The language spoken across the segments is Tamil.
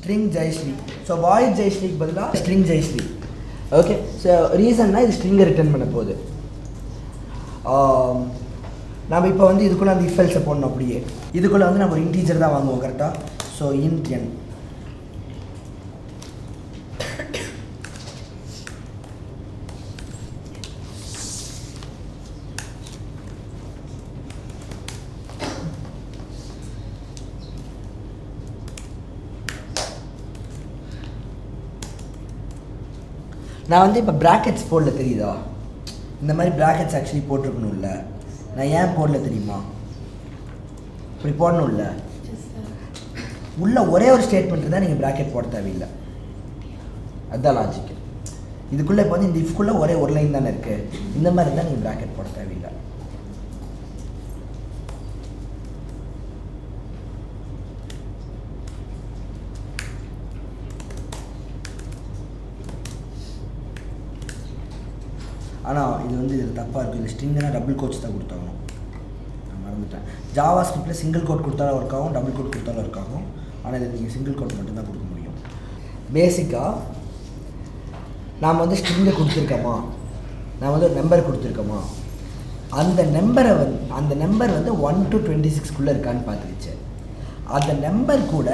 string Jayashree. So void Jayashree க்கு பதிலா string Jayashree. Okay, so reason na இது string return பண்ண போகுது. நாம இப்போ வந்து இதுக்குள்ள அந்த if else போடணும். அப்படியே இதுக்குள்ள வந்து நம்ம ஒரு இன்டிஜர் தான் வாங்குவோம் கரெக்ட்டா. So int n. நான் வந்து இப்போ ப்ராக்கெட்ஸ் போடல தெரியுதா, இந்த மாதிரி ப்ராக்கெட்ஸ் ஆக்சுவலி போட்டிருக்கணும்ல, நான் ஏன் போடல தெரியுமா, இப்படி போடணும்ல, உள்ள ஒரே ஒரு ஸ்டேட்மெண்ட் தான் நீங்கள் ப்ராக்கெட் போட தேவையில்லை, அதுதான் லாஜிக். இதுக்குள்ளே இப்போ வந்து இந்த இஃப்குள்ளே ஒரே ஒரு லைன் தானே இருக்குது, இந்த மாதிரி இருந்தால் நீங்கள் ப்ராக்கெட் போட தேவையில்லை. ஆனால் இது வந்து இதில் தப்பாக இருக்குது. இல்லை ஸ்ட்ரிங்னா டபுள் கோட்ஸ் தான் கொடுத்தாங்க, நான் மறந்துட்டேன். ஜாவா ஸ்கிரிப்டில் சிங்கிள் கோட் கொடுத்தாலும் ஒர்க் ஆகும், டபுள் கோட் கொடுத்தாலும் ஒர்க் ஆகும். ஆனால் இதில் நீங்கள் சிங்கிள் கோட் மட்டும்தான் கொடுக்க முடியும். பேசிக்காக நாம் வந்து ஸ்ட்ரிங்கை கொடுத்துருக்கோமா, நான் வந்து ஒரு நம்பர் கொடுத்துருக்கோமா, அந்த நம்பர் வந்து 1 to 26 இருக்கான்னு பார்த்துருச்சு. அந்த நம்பர் கூட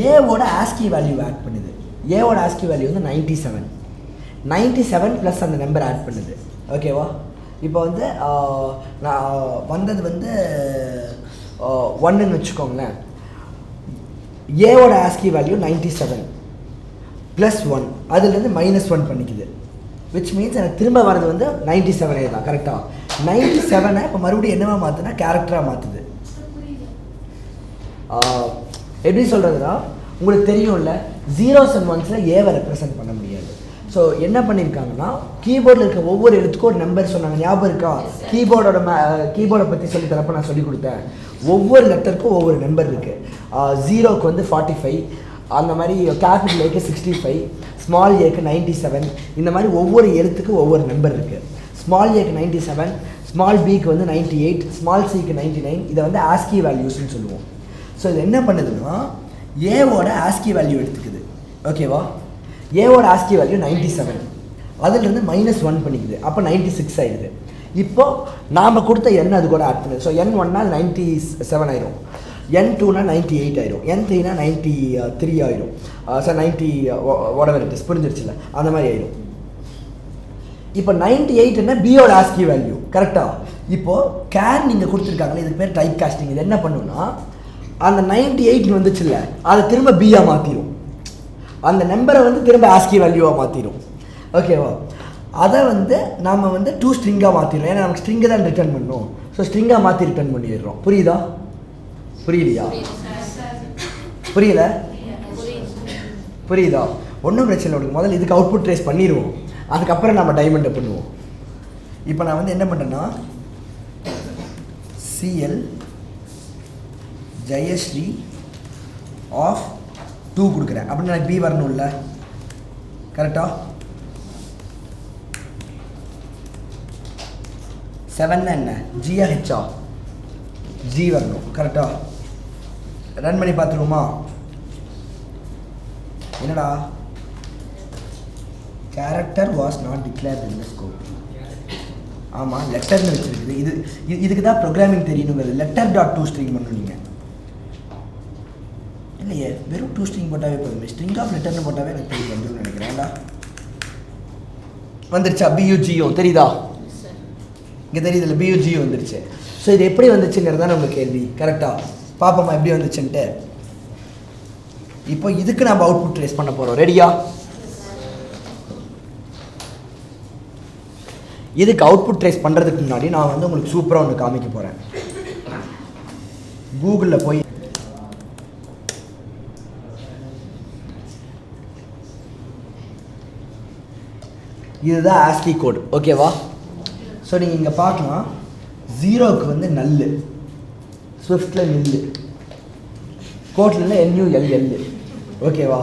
ஏவோட ASCII வேல்யூ ஆட் பண்ணுது. ஏவோட ASCII வேல்யூ வந்து 97 ப்ளஸ் அந்த நம்பர் ஆட் பண்ணுது. ஓகேவா, இப்போ வந்து நான் வந்தது வந்து 1ன்னு வச்சுக்கோங்களேன். ஏவோட ASCII வேல்யூ 97 ப்ளஸ் 1, அதுலேருந்து -1 பண்ணிக்குது. விச் மீன்ஸ் எனக்கு திரும்ப வரது வந்து 97 தான். கரெக்டாக 97 இப்போ மறுபடியும் என்னவா மாற்றுனா கேரக்டராக மாற்றுது. எப்படி சொல்கிறதுனா, உங்களுக்கு தெரியும்ல, 0s and 1s ஏவை ரெப்ரசன்ட் பண்ண முடியாது. ஸோ என்ன பண்ணியிருக்காங்கன்னா, கீபோர்டில் இருக்க ஒவ்வொரு எழுத்துக்கும் ஒரு நம்பர் சொன்னாங்க, ஞாபகம் இருக்கா? கீபோர்டை பற்றி சொல்லி தரப்போ நான் சொல்லி கொடுத்தேன். ஒவ்வொரு லெட்டருக்கும் ஒவ்வொரு நம்பர் இருக்குது. 0க்கு வந்து 45, அந்த மாதிரி கேபிட்டல் ஏக்கு 65, ஸ்மால் ஏக்கு 97, இந்த மாதிரி ஒவ்வொரு எழுத்துக்கும் ஒவ்வொரு நம்பர் இருக்குது. ஸ்மால் ஏக்கு 97, ஸ்மால் பிக்கு வந்து 98, ஸ்மால் சிக்கு 99. இதை வந்து ASCII வேல்யூஸ்ன்னு சொல்லுவோம். ஸோ இது என்ன பண்ணுதுன்னா, ஏவோட ASCII வேல்யூ எடுத்துக்குது. ஓகேவா, ஏவோட ASCII வேல்யூ 97, அதிலிருந்து -1 பண்ணிக்குது, அப்போ 96 ஆயிடுது. இப்போது நாம் கொடுத்த எண் அது கூட ஆட் பண்ணுது. ஸோ n1னா 97 ஆயிரும், n2னா 98 ஆயிரும், n3னா 93 ஆயிரும். சார் 90 whatever it is, புரிஞ்சிருச்சுல, அந்த மாதிரி ஆயிரும். இப்போ 98னா பியோட ASCII வேல்யூ. கரெக்டாக இப்போது கேர் நீங்கள் கொடுத்துருக்காங்களே, இதுக்கு பேர் டைப் காஸ்டிங். இது என்ன பண்ணுன்னா, அந்த 98 வந்துச்சுல்ல, அதை திரும்ப பியாக மாற்றிடும், அந்த நம்பரை வந்து திரும்ப ASCII வேல்யூவாக மாற்றிடும். ஓகேவா, அதை வந்து நாம் வந்து 2 ஸ்ட்ரிங்காக மாற்றிடுறோம். ஏன்னா நமக்கு ஸ்ட்ரிங்கை தான் ரிட்டர்ன் பண்ணணும். ஸோ ஸ்ட்ரிங்காக மாற்றி ரிட்டர்ன் பண்ணிடுறோம். புரியுதா? புரியலையா? புரியுதா? ஒன்றும் பிரச்சனை இல்லை. முதல்ல இதுக்கு அவுட்புட் ட்ரேஸ் பண்ணிடுவோம், அதுக்கப்புறம் நம்ம டைமண்டை பண்ணுவோம். இப்போ நான் வந்து என்ன பண்ணுறேன்னா, CL Jayashree of 2 கொடுக்குறேன். அப்படின்னு எனக்கு B வரணும்ல, கரெக்டா? 7 என்ன, G-ஆ H-ஆ? G வரணும். கரெக்டா? ரன் பண்ணி பார்த்துருவோமா? என்னடா, character was not declared in the scope. ஆமாம், லெட்டர்னு வச்சுருக்குது. இதுக்கு தான் ப்ரோக்ராமிங் தெரியணுங்கிறது. letter.toString பண்ணணும் நீங்கள். இல்லையே, வெறும் 2 ஸ்ட்ரிங் போட்டாவே போதுமே. ஸ்ட்ரிங் ஆஃப் லெட்டர்னு போட்டாவே எனக்கு தெரியும் வந்துடும் நினைக்கிறேன்டா. வந்துருச்சா? BUGO தெரியுதா? இங்கே தெரியுதுல்ல, BUGO வந்துருச்சு. ஸோ இது எப்படி வந்துச்சுங்கிறது தான் நம்ம கேள்வி. கரெக்டாக பார்ப்போமா எப்படி வந்துச்சுன்ட்டு. இப்போ இதுக்கு நம்ம அவுட்புட் ட்ரேஸ் பண்ண போகிறோம். ரெடியா? இதுக்கு அவுட்புட் ட்ரேஸ் பண்ணுறதுக்கு முன்னாடி நான் வந்து உங்களுக்கு சூப்பராக ஒன்று காமிக்க போகிறேன். கூகுளில் போய் இதுதான் ASCII கோட். ஓகேவா? ஸோ நீங்கள் இங்கே பார்க்கலாம், 0க்கு வந்து நல்லு, ஸ்விஃப்டில் நில்லு, கோட்டில் NULL. ஓகேவா?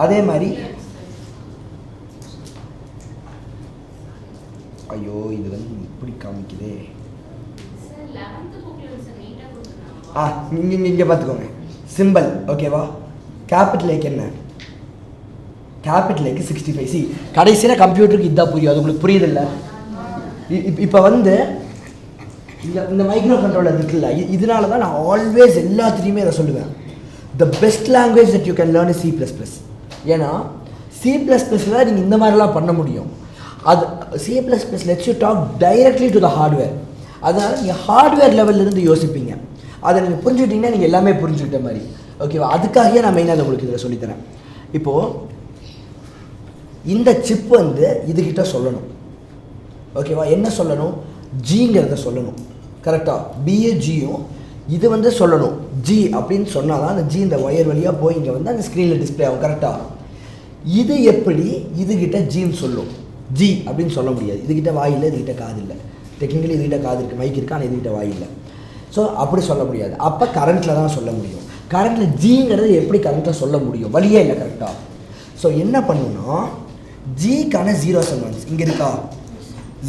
அதே மாதிரி ஐயோ இது வந்து இப்படி காமிக்குதே. இங்கே பார்த்துக்கோங்க சிம்பிள் ஓகேவா. கேபிட்டல் ஏக்கு என்ன, கேபிட்டல் ஏக்கு 65. சி கடைசியில் கம்ப்யூட்டருக்கு இதுதான் புரியும், அது உங்களுக்கு புரியுதில்ல. இப்போ வந்து இந்த மைக்ரோ கண்ட்ரோலர் இருக்குல்ல, இதனால தான் நான் ஆல்வேஸ் எல்லாத்துலேயுமே அதை சொல்லுவேன். The best language that you can learn C++. ஏன்னா C++ல நீங்கள் இந்த மாதிரிலாம் பண்ண முடியும். அது C++ let's you talk directly to the hardware. அதனால் நீங்கள் ஹார்ட்வேர் லெவல்லேருந்து யோசிப்பீங்க. அதை நீங்கள் புரிஞ்சுக்கிட்டிங்கன்னா நீங்கள் எல்லாமே புரிஞ்சுக்கிட்ட மாதிரி ஓகேவா. அதுக்காகவே நான் மெயினாக உங்களுக்கு இதில் சொல்லித்தரேன். இப்போது இந்த சிப் வந்து இதுகிட்ட சொல்லணும் ஓகேவா. என்ன சொல்லணும், ஜிங்கிறத சொல்லணும் கரெக்டாக. பிஏஜியும் இது வந்து சொல்லணும் ஜி அப்படின்னு சொன்னால் தான் அந்த ஜி இந்த ஒயர் வழியாக போய் இங்கே வந்து அந்த ஸ்க்ரீனில் டிஸ்பிளே ஆகும் கரெக்டாக. இது எப்படி இதுகிட்ட ஜின்னு சொல்லும், ஜி அப்படின்னு சொல்ல முடியாது. இதுகிட்ட வாயில், இதுகிட்ட காது இல்லை. டெக்னிக்கலி இதுகிட்ட காது இருக்குது, மைக் இருக்குது, ஆனால் இதுகிட்ட வாய் இல்லை. ஸோ அப்படி சொல்ல முடியாது. அப்போ கரண்ட்டில் தான் சொல்ல முடியும். கரண்ட்டில் ஜிங்கிறது எப்படி கரண்ட்டில் சொல்ல முடியும், வழியே இல்லை கரெக்டாக. ஸோ என்ன பண்ணணும்னா ஜிக்கான 0s and 1s இங்கே இருக்கா,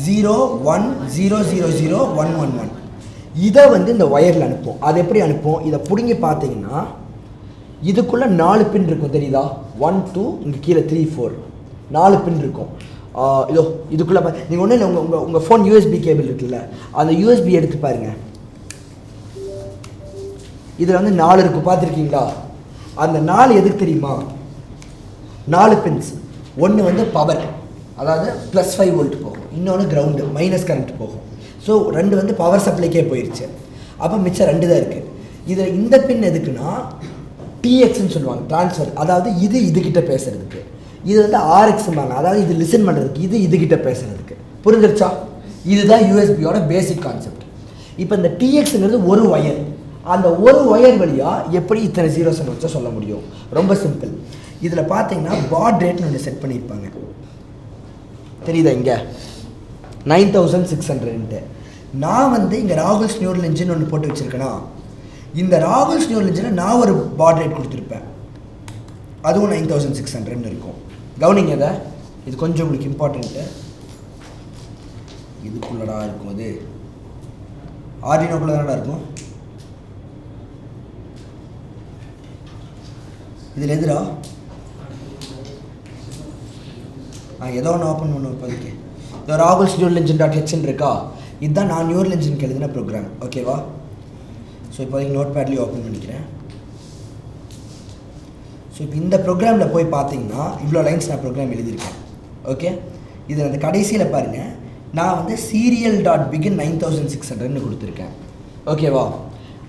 0 1 0 0 0 1 1 1. இதை வந்து இந்த ஒயரில் அனுப்போம். அது எப்படி அனுப்போம், இதை பிடுங்கி பார்த்தீங்கன்னா இதுக்குள்ளே 4 பின் இருக்கும் தெரியுதா. 1 2 இங்கே கீழே 3 4 4 பின் இருக்கும். இதோ இதுக்குள்ளே நீங்கள் ஒன்றும் இல்லை, உங்கள் ஃபோன் USB கேபிள் இருக்குல்ல, அந்த USB எடுத்து பாருங்கள். இதில் வந்து 4 இருக்கும் பார்த்துருக்கீங்களா. அந்த 4 எதுக்கு தெரியுமா, 4 பின்ஸ். ஒன்று வந்து பவர், அதாவது +5 வோல்ட் போகும். இன்னொன்று கிரவுண்டு மைனஸ் கரண்ட் போகும். ஸோ 2 வந்து பவர் சப்ளைக்கே போயிடுச்சு. அப்போ மிச்சம் 2 தான் இருக்குது. இதில் இந்த பின் எதுக்குன்னா TXன்னு சொல்லுவாங்க, ட்ரான்ஸ்ஃபர். அதாவது இது இதுகிட்ட பேசுகிறதுக்கு. இது வந்து RXம்பாங்க, அதாவது இது லிசன் பண்ணுறதுக்கு. இது இதுகிட்ட பேசுகிறதுக்கு. புரிஞ்சிருச்சா. இதுதான் யூஎஸ்பியோட பேசிக் கான்செப்ட். இப்போ இந்த TXங்கிறது ஒரு ஒயர். அந்த ஒரு ஒயர் வழியாக எப்படி இத்தனை 0s and 1s சொல்ல முடியும், ரொம்ப சிம்பிள். இதில் பார்த்தீங்கன்னா பாட் ரேட்னு ஒன்று செட் பண்ணியிருப்பாங்க தெரியுதா. இங்கே 9600. நான் வந்து இங்கே ராகுல்ஸ் நியூரல் இன்ஜின் ஒன்று போட்டு வச்சுருக்கேன்னா, இந்த ராகுல்ஸ் நியூரல் இன்ஜினில் நான் ஒரு பாட் ரேட் கொடுத்துருப்பேன், அதுவும் 9600 இருக்கும். கவனிங்க அதை, இது கொஞ்சம் உங்களுக்கு இம்பார்ட்டண்ட்டு. இதுக்குள்ளடா இருக்கும், அது ஆர்டினோக்குள்ளே தானடா இருக்கும். இதில் எதுரா ஏதோ ஒன்று ஓப்பன் பண்ண இப்போதைக்கு. இந்த ராகுல்ஸ் நியூரல் இன்ஜின் .h இருக்கா, இதுதான் நான் நியூரல் இன்ஜினுக்கு எழுதின ப்ரோக்ராம் ஓகேவா. ஸோ இப்போதைக்கு நோட் பேட்லேயும் ஓப்பன் பண்ணிக்கிறேன். ஸோ இப்போ இந்த ப்ரோக்ராமில் போய் பார்த்தீங்கன்னா இவ்வளோ லைன்ஸ் நான் ப்ரோக்ராம் எழுதியிருக்கேன் ஓகே. இதில் அந்த கடைசியில் பாருங்கள், நான் வந்து serial.begin 9600ன்னு கொடுத்துருக்கேன் ஓகேவா.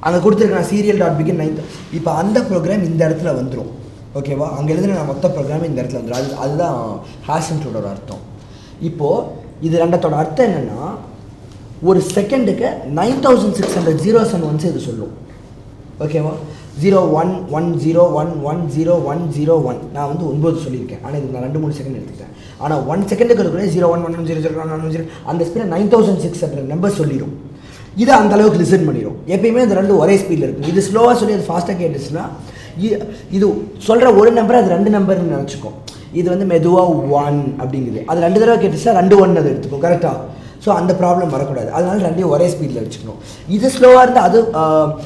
அங்கே கொடுத்துருக்கேன் serial.begin 9. இப்போ அந்த ப்ரோக்ராம் இந்த இடத்துல வந்துடும் ஓகேவா. அங்கே எழுதுன நான் மொத்த ப்ரோக்ராம் இந்த இடத்துல வந்துடும். அதுதான் ஹேஷ் இன்ட்ரோட அர்த்தம். இப்போது இது ரெண்டத்தோட அர்த்தம் என்னென்னா, ஒரு செகண்டுக்கு 9600 0s and 1s இது சொல்லும் ஓகேவா. 0 1 1 0 1 1 0 1 0 1. நான் வந்து 9 சொல்லியிருக்கேன், ஆனால் இது நான் 2-3 செகண்ட் எடுத்துக்கிட்டேன். ஆனால் 1 செகண்டுக்கு இருக்கிற 0 1 1 0 0 1 1 0 அந்த ஸ்பீடில் 9600 நம்பர் சொல்லிடும். இது அந்தளவுக்கு லிசன் பண்ணிடும். எப்பயுமே இந்த ரெண்டு ஒரே ஸ்பீடில் இருக்கும். இது ஸ்லோவாக சொல்லி அது ஃபாஸ்ட்டாக கேட்டுச்சுன்னா இது சொல்கிற ஒரு நம்பரை அது 2 நம்பர்னு நினச்சிக்கும். இது வந்து மெதுவாக 1 அப்படிங்குது, அது 2 தடவை கேட்டுச்சுன்னா 2 1 அது எடுத்துக்கும் கரெக்டாக. ஸோ அந்த ப்ராப்ளம் வரக்கூடாது. அதனால 2 ஒரே ஸ்பீடில் வச்சுக்கணும். இது ஸ்லோவாக இருந்தால் அது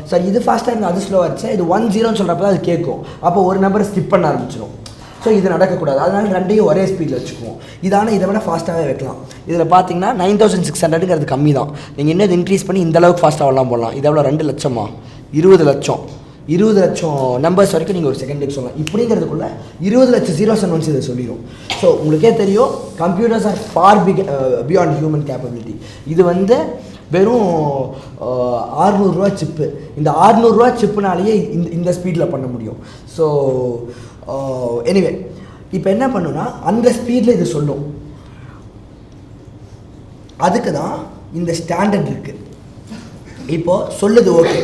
சாரி இது ஃபாஸ்ட்டாக இருந்தால் அது ஸ்லோவாக இருந்துச்சு. இது 1 0ன்னு சொல்கிறப்ப தான் அது கேட்கும். அப்போ ஒரு நம்பரை ஸ்கிப் பண்ண ஆரம்பிச்சிடும். ஸோ இது நடக்கக்கூடாது. அதனால 2 ஒரே ஸ்பீடில் வச்சுக்குவோம். இதான இதை விட ஃபாஸ்ட்டாகவே வைக்கலாம். இதில் பார்த்தீங்கன்னா 9600ங்கிறது கம்மி தான். நீங்கள் இன்னும் இன்க்ரீஸ் பண்ணி இந்த அளவுக்கு ஃபாஸ்ட்டாக வரலாம் போடலாம். இது எவ்வளோ 2 லட்சமா 20 லட்சம் 20 லட்சம் நம்பர்ஸ் வரைக்கும் நீங்கள் ஒரு செகண்டுக்கு சொல்லலாம். இப்படிங்கிறதுக்குள்ள 20 லட்சம் 0s and 1s இதை சொல்லிடும். ஸோ உங்களுக்கே தெரியும், computers are far beyond human capability. இது வந்து வெறும் 600 ரூபா சிப்பு. இந்த 600 ரூபா சிப்புனாலேயே இந்த ஸ்பீடில் பண்ண முடியும். ஸோ எனிவே இப்போ என்ன பண்ணுன்னா அந்த ஸ்பீடில் இது சொல்லும். அதுக்கு தான் இந்த ஸ்டாண்டர்ட் இருக்குது. இப்போது சொல்லுது ஓகே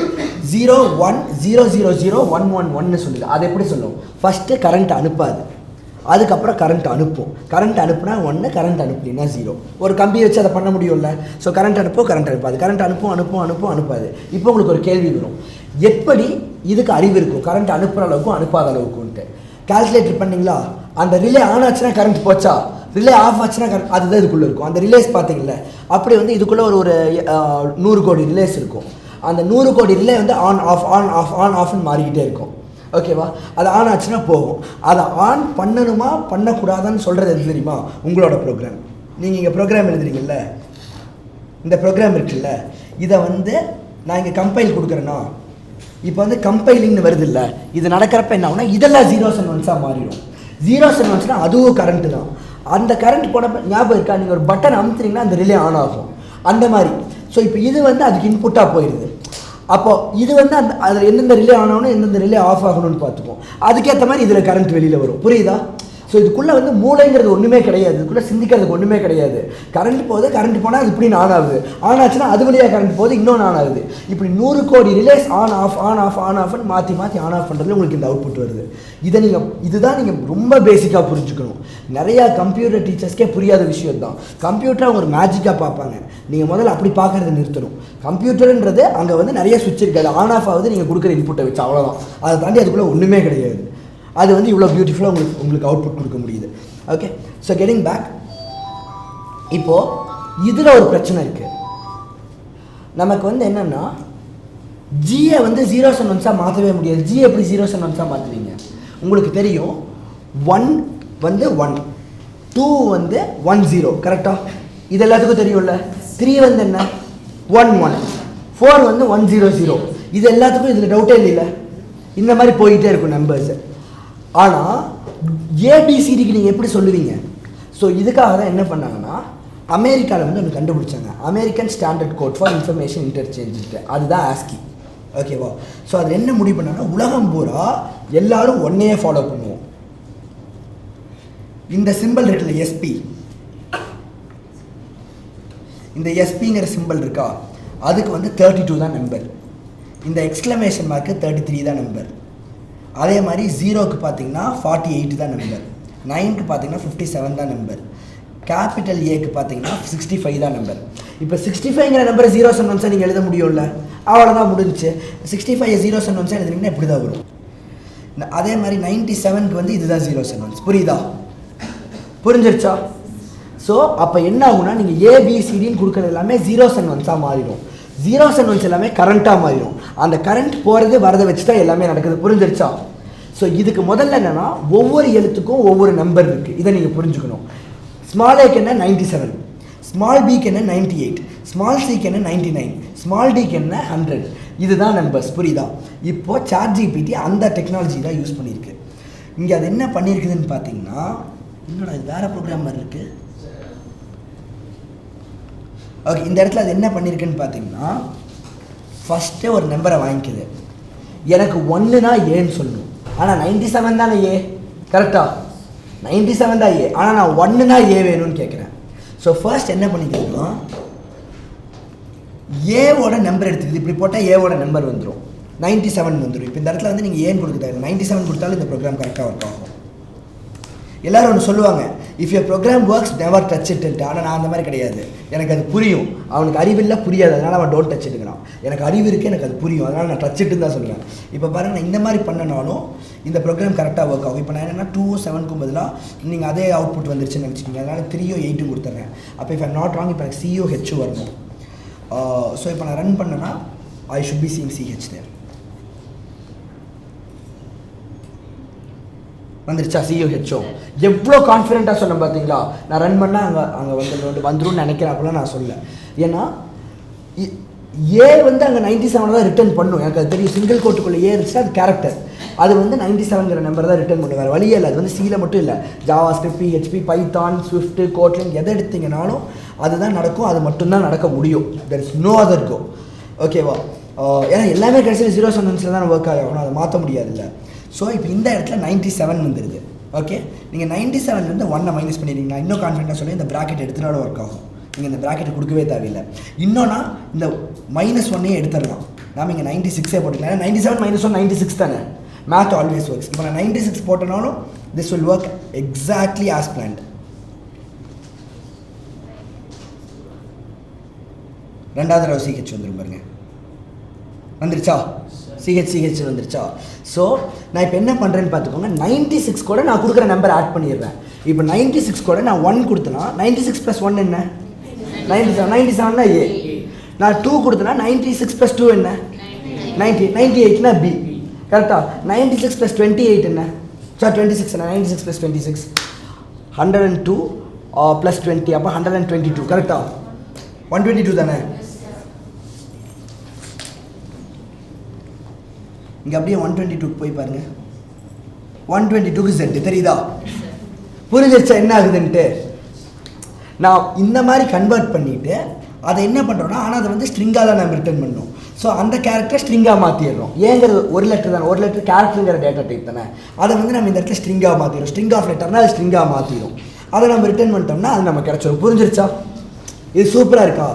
0 1 0 0 0 1 1 1ன்னு சொல்லுது. அது எப்படி சொல்லும், ஃபஸ்ட்டு கரண்ட் அனுப்பாது, அதுக்கப்புறம் கரண்ட் அனுப்பும். கரண்ட் அனுப்புனா 1, கரண்ட் அனுப்புனா 0. ஒரு கம்பியை வச்சு அதை பண்ண முடியும்ல. ஸோ கரண்ட் அனுப்பும், கரண்ட் அனுப்பாது, கரண்ட் அனுப்பாது. இப்போ உங்களுக்கு ஒரு கேள்வி வரும், எப்படி இதுக்கு அறிவு இருக்கும் கரண்ட் அனுப்புகிற அளவுக்கும் அனுப்பாத அளவுக்குன்ட்டு. கால்குலேட்டர் பண்ணிங்களா, அந்த ரிலே ஆன் ஆச்சுன்னா கரண்ட் போச்சா, ரிலே ஆஃப் ஆச்சுன்னா கரண்ட், அதுதான் இதுக்குள்ளே இருக்கும். அந்த ரிலேஸ் பார்த்தீங்களா, அப்படி வந்து இதுக்குள்ளே ஒரு 100 கோடி ரிலேஸ் இருக்கும். அந்த 100 கோடி ரிலே வந்து on off on off on ஆஃப்னு மாறிக்கிட்டே இருக்கும். ஓகேவா? அது ஆன் ஆச்சுன்னா போகும். அதை ஆன் பண்ணணுமா பண்ணக்கூடாதான்னு சொல்கிறது எது தெரியுமா? உங்களோட ப்ரோக்ராம். நீங்கள் இங்கே ப்ரோக்ராம் எழுதுறீங்கல்ல, இந்த ப்ரோக்ராம் இருக்குல்ல, இதை வந்து நான் இங்கே கம்பைல் கொடுக்குறேன்னா, இப்போ வந்து கம்பைலிங்னு வருது இல்லை, இது நடக்கிறப்ப என்ன ஆகுனா இதெல்லாம் 0s and 1s மாறிடும். 0s and 1s அதுவும் கரண்ட்டு தான். அந்த கரண்ட் போனப்போ ஞாபகம் இருக்கா, நீங்கள் ஒரு பட்டன் அமுத்துனீங்கன்னா அந்த ரிலே ஆன் ஆகும், அந்த மாதிரி. ஸோ இப்போ இது வந்து அதுக்கு இன்புட்டாக போயிடுது. அப்போது இது வந்து அந்த அதில் எந்தெந்த ரிலே ஆன் ஆகணும், எந்தெந்த ரிலே ஆஃப் ஆகணும்னு பார்த்துப்போம். அதுக்கேற்ற மாதிரி இதில் கரண்ட் வெளியில் வரும். புரியுதா? ஸோ இதுக்குள்ளே வந்து மூளைங்கிறது ஒன்றுமே கிடையாது, இதுக்குள்ளே சிந்திக்கிறதுக்கு ஒன்றுமே கிடையாது. கரண்ட் போகுது, கரண்ட் போனால் அது இப்படின்னு ஆன் ஆகுது, ஆன் ஆச்சுன்னா அது வழியாக கரண்ட் போகுது, இன்னொன்று ஆன் ஆகுது. இப்படி 100 கோடி relays on off on off on ஆஃப்னு மாற்றி மாற்றி ஆன் ஆஃப் பண்ணுறதுல உங்களுக்கு இந்த அவுட்புட் வருது. இதுதான் நீங்கள் ரொம்ப பேசிக்காக புரிஞ்சுக்கணும். நிறையா கம்ப்யூட்டர் டீச்சர்ஸ்க்கே புரியாத விஷயம் தான். கம்ப்யூட்டரை அவங்க ஒரு மேஜிக்காக பார்ப்பாங்க. நீங்கள் முதல்ல அப்படி பார்க்குறத நிறுத்தணும். கம்ப்யூட்டருன்றது அங்கே வந்து நிறைய சுவிட்ச் இருக்காது, ஆன் ஆஃப் ஆகுது நீங்கள் கொடுக்குற இன்புட்டை வச்சு, அவ்வளோதான். அதை தாண்டி அதுக்குள்ளே ஒன்றுமே கிடையாது. அது வந்து இவ்வளோ பியூட்டிஃபுல்லாக உங்களுக்கு அவுட்புட் கொடுக்க முடியுது. ஓகே, ஸோ கெட்டிங் பேக், இப்போது இதில் ஒரு பிரச்சனை இருக்குது. நமக்கு வந்து என்னென்னா, ஜியை வந்து 0s and 1s மாற்றவே முடியாது. ஜி எப்படி 0s and 1s மாற்றுவீங்க? உங்களுக்கு தெரியும், 1 வந்து 1, 2 வந்து 1 0, கரெக்டாக? இது எல்லாத்துக்கும் தெரியும்ல. 3 வந்து என்ன, 1 1, 4 வந்து 1 0 0. இது எல்லாத்துக்கும் இதில் டவுட்டே இல்லை. இந்த மாதிரி போயிட்டே இருக்கும் நம்பர்ஸு. ஆனால் ஏபிசிடிக்கு நீங்கள் எப்படி சொல்லுவீங்க? ஸோ இதுக்காக தான் என்ன பண்ணாங்கன்னா, அமெரிக்காவில் வந்து ஒன்று கண்டுபிடிச்சாங்க, American standard code for information இன்டர்சேஞ்சுட்டு. அதுதான் ASCII. ஓகேவா? ஸோ அதில் என்ன முடிவு பண்ணாங்கன்னா, உலகம் பூரா எல்லாரும் ஒன்றையே ஃபாலோ பண்ணுவோம். இந்த சிம்பிள் இருக்குல்ல, எஸ்பி, இந்த எஸ்பிங்கிற சிம்பிள் இருக்கா, அதுக்கு வந்து 32 தான் நம்பர். இந்த எக்ஸ்க்ளமேஷன் மார்க்கு 33 தான் நம்பர். அதே மாதிரி 0க்கு பார்த்தீங்கன்னா 48 தான் நம்பர். 9க்கு பார்த்தீங்கன்னா 57 தான் நம்பர். கேபிட்டல் ஏக்கு பார்த்தீங்கன்னா 65 தான் நம்பர். இப்போ 65ங்கிற நம்பர் 0s and 1s நீங்கள் எழுத முடியும்ல, அவ்வளோதான் முடிஞ்சிச்சு. 65 0s and 1s எழுதுனீங்கன்னா இப்படி தான் வரும். அதே மாதிரி 97க்கு வந்து இதுதான் 0s and 1s. புரியுதா? புரிஞ்சிருச்சா? ஸோ அப்போ என்ன ஆகுனா, நீங்கள் ஏபிசிடின்னு கொடுக்குறது எல்லாமே 0s and 1s மாறிடும். 0s and 1s எல்லாமே கரண்ட்டாக மாறிடும். அந்த கரண்ட் போகிறது வரதை வச்சு தான் எல்லாமே நடக்குது. புரிஞ்சிருச்சா? ஸோ இதுக்கு முதல்ல என்னென்னா, ஒவ்வொரு எழுத்துக்கும் ஒவ்வொரு நம்பர் இருக்குது. இதை நீங்கள் புரிஞ்சுக்கணும். ஸ்மால் ஏக்கு என்ன 97, ஸ்மால் பிக்கு என்ன 98, ஸ்மால் சிக்கு என்ன 99, ஸ்மால் டிக்கு என்ன 100. இதுதான் நம்பர்ஸ். புரியுதா? இப்போது ChatGPT அந்த டெக்னாலஜி தான் யூஸ் பண்ணியிருக்கு. இங்கே அது என்ன பண்ணியிருக்குதுன்னு பார்த்தீங்கன்னா, இன்னொரு இது வேறு ப்ரோக்ராம் மாதிரி இருக்குது. ஓகே, இந்த இடத்துல அது என்ன பண்ணியிருக்குன்னு பார்த்தீங்கன்னா, ஃபஸ்ட்டு ஒரு நம்பரை வாங்கிக்குது. எனக்கு 1னா ஏன்னு சொல்லணும், ஆனால் 97 தானே ஏ, கரெக்டாக? 97 தான் ஏ, ஆனால் நான் 1னா ஏ வேணும்னு கேட்குறேன். ஸோ ஃபர்ஸ்ட் என்ன பண்ணிக்கிறதுனா, ஏவோட நம்பர் எடுத்துக்குது. இப்படி போட்டால் ஏவோட நம்பர் வந்துடும், 97 வந்துடும். இப்போ இந்த இடத்துல வந்து நீங்கள் ஏன்னு கொடுக்க தேவை, 97 கொடுத்தாலும் இந்த ப்ரோக்ராம் கரெக்டாக ஒர்க் ஆகும். எல்லோரும் ஒன்று சொல்லுவாங்க, if your program works never touch it. ஆனால் நான் அந்த மாதிரி கிடையாது. எனக்கு அது புரியும். அவனுக்கு அறிவில்லை, புரியாது, அதனால் அவன் டோன்ட் டச் இட்டுக்கிறான். எனக்கு அறிவு இருக்குது, எனக்கு அது புரியும், அதனால் நான் டச் இட்டுன்னு தான் சொல்லுவேன். இப்போ பாருங்கள், நான் இந்த மாதிரி பண்ணனாலும் இந்த ப்ரோக்ராம் கரெக்டாக ஒர்க் ஆகும். இப்போ நான் என்னென்னா 2 7க்கும் பதிலாக நீங்கள் அதே அவுட்புட் வந்துருச்சுன்னு நினச்சிக்கிங்க, அதனால் 3 8 கொடுத்துட்றேன். அப்போ இப்போ நாட் ராங், இப்போ எனக்கு COH வரணும். ஸோ இப்போ நான் ரன் பண்ணேன்னா I should be seeing CH தேர். வந்துருச்சா COHO? எவ்வளோ கான்ஃபிடென்ட்டாக சொன்னேன் பார்த்தீங்களா? நான் ரன் பண்ணால் அங்கே வந்துடும் நினைக்கிறேன். அப்படிலாம் நான் சொல்ல, ஏன்னா ஏ வந்து அங்கே 97 தான் ரிட்டர்ன் பண்ணும். எனக்கு அது தெரியும். சிங்கிள் கோட்டுக்குள்ளே ஏ இருந்துச்சுன்னா அது கேரக்டர், அது வந்து 97ங்கிற நம்பர் தான் ரிட்டர்ன் பண்ணும். வேறு வழியே இல்லை. அது வந்து சியில் மட்டும் இல்லை, JavaScript, PHP, Python, Swift, Kotlin எதை எடுத்தீங்கனாலும் அதுதான் நடக்கும். அது மட்டும்தான் நடக்க முடியும். There is no other go. ஓகேவா? ஏன்னா எல்லாமே கடைசியில் 0s and 1s தான் ஒர்க் ஆகணும், அதை மாற்ற முடியாது இல்லை. ஸோ இப்போ இந்த இடத்துல 97 வந்துடுது. ஓகே, நீங்கள் 97லேருந்து 1 மைனஸ் பண்ணிடுறீங்கன்னா இன்னும் கான்ஃபிடென்ட்டாக சொல்லி இந்த ப்ராக்கெட் எடுத்துனாலும் ஒர்க் ஆகும். நீங்கள் இந்த ப்ராக்கெட் கொடுக்கவே தேவையில்லை. இன்னொன்னா இந்த -1 எடுத்துடலாம். நாம் இங்கே 96 போட்டுக்கலாம். 97 -1 96 தானே. Math always works. இப்போ நான் 96 போட்டனாலும் this will work exactly as planned. ரெண்டாவது தடவை CH வந்துடும் பாருங்க. வந்துருச்சா? CH வந்துருச்சா? ஸோ நான் இப்போ என்ன பண்ணுறேன்னு பார்த்துக்கோங்க. 96 கூட நான் கொடுக்குற நம்பர் ஆட் பண்ணிடுறேன். இப்போ 96 கூட நான் 1 கொடுத்தேன்னா 96 + 1 என்ன 97. 97னா ஏ. நான் 2 கொடுத்தேன்னா 96 + 2 என்ன 90, 98னா பி கரெக்டா. 96 + 28 என்ன சார் 26 என்ன 96 + 26 102 + 20 அப்போ 122 கரெக்டா. 122 தானே. இங்கே அப்படியே 122 போய் பாருங்க. 122க்கு Z தெரியுதா? புரிஞ்சிருச்சா என்ன ஆகுதுன்ட்டு? நான் இந்த மாதிரி கன்வெர்ட் பண்ணிவிட்டு அதை என்ன பண்ணுறோன்னா, ஆனால் அதை வந்து ஸ்ட்ரிங்காக தான் நம்ம ரிட்டர்ன் பண்ணணும். ஸோ அந்த கேரக்டரை ஸ்ட்ரிங்காக மாற்றிடுறோம். ஏங்கிறது ஒரு லெட்டர் தானே, ஒரு லெட்டர் கேரக்டருங்கிற டேட்டா டைப் தானே, அதை வந்து நம்ம இந்த இடத்துல ஸ்ட்ரிங்காக மாற்றிடும். ஸ்ட்ரிங் ஆஃப் லெட்டர்னால் அது ஸ்ட்ரிங்காக மாற்றிடும். அதை நம்ம ரிட்டர்ன் பண்ணிட்டோம்னா அது நம்ம கிடச்சிடும். புரிஞ்சிருச்சா? இது சூப்பராக இருக்கா?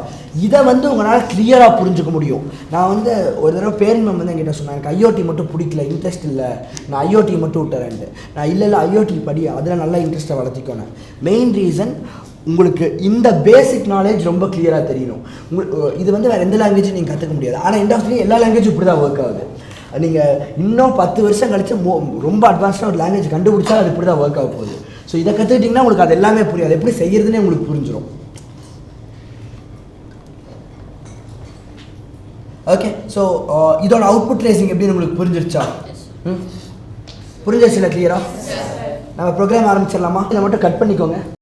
இதை வந்து உங்களால் கிளியராக புரிஞ்சுக்க முடியும். நான் வந்து ஒரு தடவை பேரண்ட் வந்து என்கிட்ட சொன்னேன், எனக்கு ஐஓடி மட்டும் பிடிக்கல, இன்ட்ரெஸ்ட் இல்லை, நான் ஐஓடி மட்டும் விட்டுறேன்ட்டு. நான் இல்லை ஐஓடி படி, அதில் நல்லா இன்ட்ரெஸ்ட்டை வளர்த்திக்கோனேன். மெயின் ரீசன் உங்களுக்கு இந்த பேசிக் நாலேஜ் ரொம்ப கிளியராக தெரியணும். இது வந்து வேறு எந்த லாங்குவேஜும் நீங்கள் கற்றுக்க முடியாது. ஆனால் எண்ட் ஆஃப் தி எல்லா லாங்குவேஜும் இப்படி தான் ஒர்க் ஆகுது. நீங்கள் இன்னும் 10 வருஷம் கழிச்சு ரொம்ப அட்வான்ஸ்டாக ஒரு லாங்குவேஜ் கண்டுபிடிச்சா அது இப்படி தான் ஒர்க் ஆக போகுது. ஸோ இதை கற்றுக்கிட்டிங்கன்னா உங்களுக்கு அது எல்லாமே புரியாது, எப்படி செய்யறதுன்னே உங்களுக்கு புரிஞ்சிடும். ஓகே, ஸோ இதோட அவுட்புட் ட்ரேசிங் எப்படின்னு உங்களுக்கு புரிஞ்சிருச்சா? புரிஞ்சிருச்சுல கிளியரா? நம்ம ப்ரோக்ராம் ஆரம்பிச்சிடலாமா? இதை மட்டும் கட் பண்ணிக்கோங்க.